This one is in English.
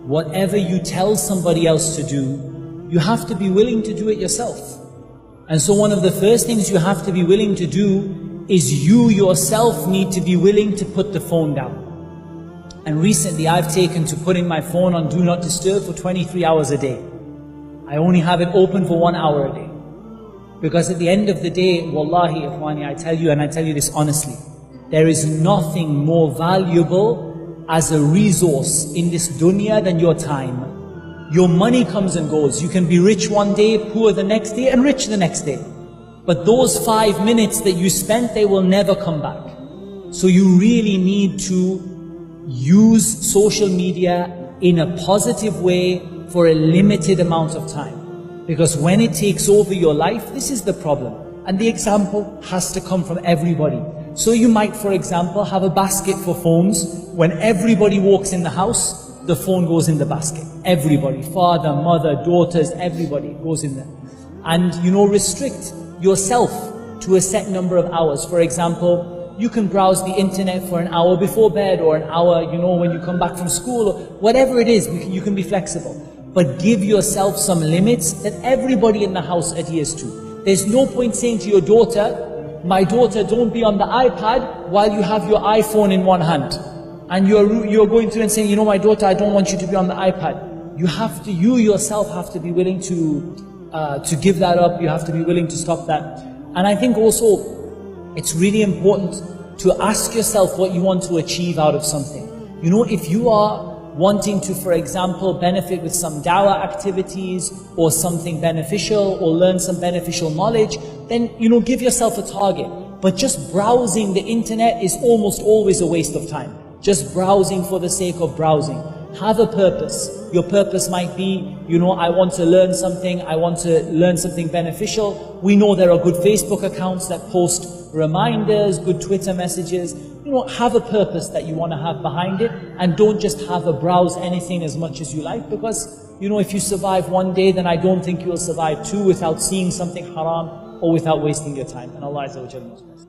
whatever you tell somebody else to do, you have to be willing to do it yourself. And so one of the first things you have to be willing to do is you yourself need to be willing to put the phone down. And recently I've taken to putting my phone on Do Not Disturb for 23 hours a day. I only have it open for 1 hour a day. Because at the end of the day, wallahi, ikhwani, I tell you, and I tell you this honestly, there is nothing more valuable as a resource in this dunya than your time. Your money comes and goes. You can be rich one day, poor the next day, and rich the next day. But those 5 minutes that you spent, they will never come back. So you really need to use social media in a positive way for a limited amount of time. Because when it takes over your life, this is the problem. And the example has to come from everybody. So you might, for example, have a basket for phones. When everybody walks in the house, the phone goes in the basket. Everybody, father, mother, daughters, everybody goes in there. And restrict yourself to a set number of hours. For example, you can browse the internet for an hour before bed, or an hour, when you come back from school, or whatever it is, you can be flexible. But give yourself some limits that everybody in the house adheres to. There's no point saying to your daughter, my daughter, don't be on the iPad while you have your iPhone in one hand. And you're going through and saying, my daughter, I don't want you to be on the iPad. You yourself have to be willing to give that up. You have to be willing to stop that. And I think also, it's really important to ask yourself what you want to achieve out of something. If you are wanting to, for example, benefit with some dawah activities or something beneficial or learn some beneficial knowledge, then, give yourself a target. But just browsing the internet is almost always a waste of time. Just browsing for the sake of browsing. Have a purpose. Your purpose might be, I want to learn something, I want to learn something beneficial. We know there are good Facebook accounts that post reminders, good Twitter messages. Have a purpose that you want to have behind it, and don't just have a browse anything as much as you like, because, if you survive one day, then I don't think you'll survive two without seeing something haram or without wasting your time. And Allah Azza wa Jalla knows best.